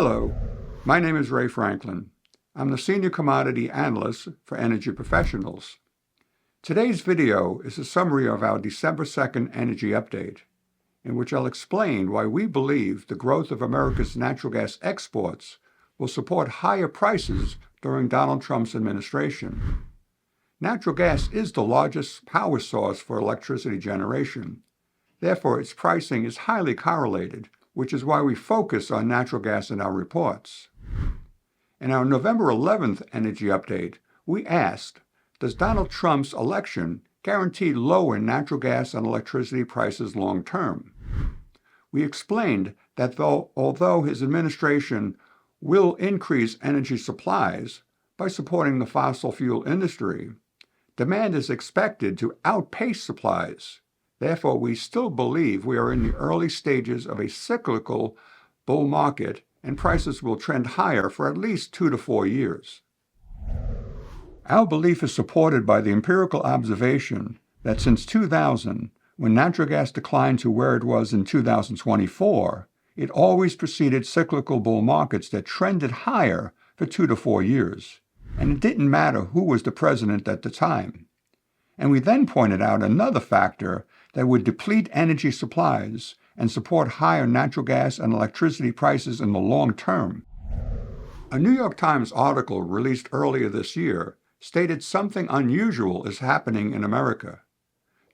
Hello, my name is Ray Franklin. I'm the Senior Commodity Analyst for Energy Professionals. Today's video is a summary of our December 2nd Energy Update, in which I'll explain why we believe the growth of America's natural gas exports will support higher prices during Donald Trump's administration. Natural gas is the largest power source for electricity generation. Therefore, its pricing is highly correlated, which is why we focus on natural gas in our reports. In our November 11th Energy Update, we asked, does Donald Trump's election guarantee lower natural gas and electricity prices long term? We explained that although his administration will increase energy supplies by supporting the fossil fuel industry, demand is expected to outpace supplies. Therefore, we still believe we are in the early stages of a cyclical bull market and prices will trend higher for at least 2 to 4 years. Our belief is supported by the empirical observation that since 2000, when natural gas declined to where it was in 2024, it always preceded cyclical bull markets that trended higher for 2 to 4 years, and it didn't matter who was the president at the time. And we then pointed out another factor that would deplete energy supplies and support higher natural gas and electricity prices in the long term. A New York Times article released earlier this year stated something unusual is happening in America.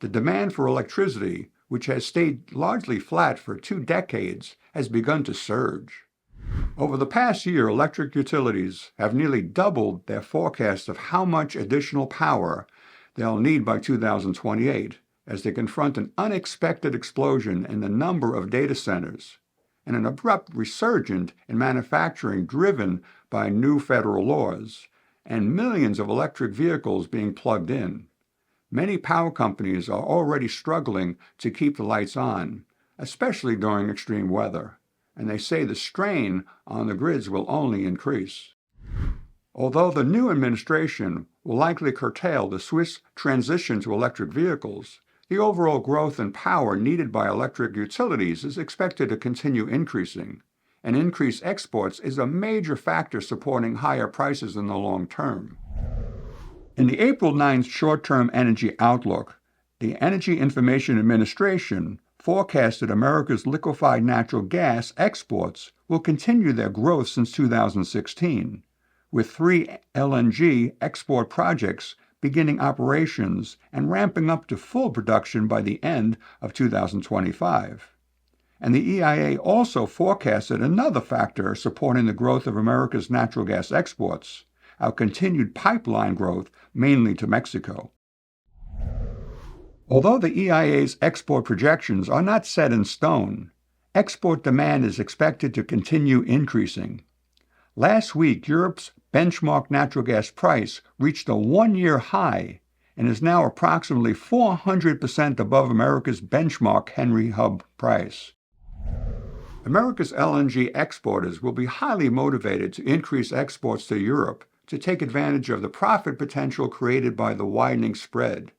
The demand for electricity, which has stayed largely flat for 2 decades, has begun to surge. Over the past year, electric utilities have nearly doubled their forecast of how much additional power they'll need by 2028 as they confront an unexpected explosion in the number of data centers and an abrupt resurgence in manufacturing driven by new federal laws and millions of electric vehicles being plugged in. Many power companies are already struggling to keep the lights on, especially during extreme weather, and they say the strain on the grids will only increase. Although the new administration will likely curtail the swift transition to electric vehicles, the overall growth in power needed by electric utilities is expected to continue increasing, and increased exports is a major factor supporting higher prices in the long term. In the April 9th Short-Term Energy Outlook, the Energy Information Administration forecasted America's liquefied natural gas exports will continue their growth since 2016, with 3 LNG export projects beginning operations and ramping up to full production by the end of 2025. And the EIA also forecasted another factor supporting the growth of America's natural gas exports, our continued pipeline growth, mainly to Mexico. Although the EIA's export projections are not set in stone, export demand is expected to continue increasing. Last week, Europe's benchmark natural gas price reached a 1-year high and is now approximately 400% above America's benchmark Henry Hub price. America's LNG exporters will be highly motivated to increase exports to Europe to take advantage of the profit potential created by the widening spread.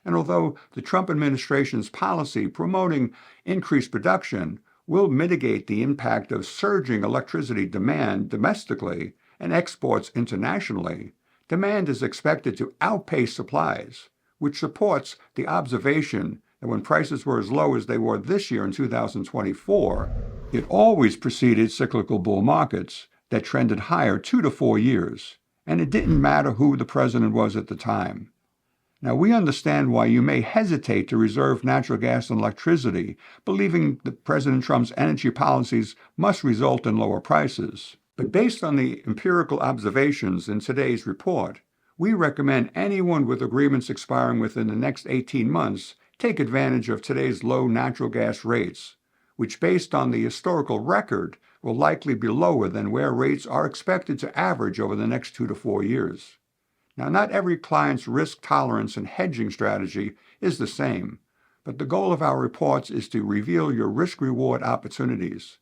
And although the Trump administration's policy promoting increased production will mitigate the impact of surging electricity demand domestically and exports internationally, demand is expected to outpace supplies, which supports the observation that when prices were as low as they were this year in 2024, it always preceded cyclical bull markets that trended higher 2 to 4 years, and it didn't matter who the president was at the time. Now, we understand why you may hesitate to reserve natural gas and electricity, believing that President Trump's energy policies must result in lower prices. But based on the empirical observations in today's report, we recommend anyone with agreements expiring within the next 18 months take advantage of today's low natural gas rates, which based on the historical record will likely be lower than where rates are expected to average over the next 2 to 4 years. Now, not every client's risk tolerance and hedging strategy is the same, but the goal of our reports is to reveal your risk-reward opportunities.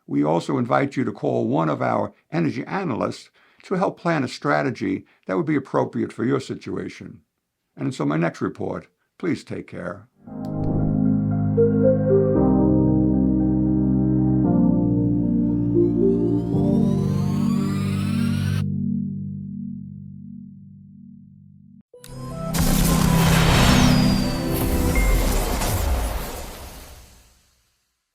We also invite you to call one of our energy analysts to help plan a strategy that would be appropriate for your situation. And until my next report, please take care.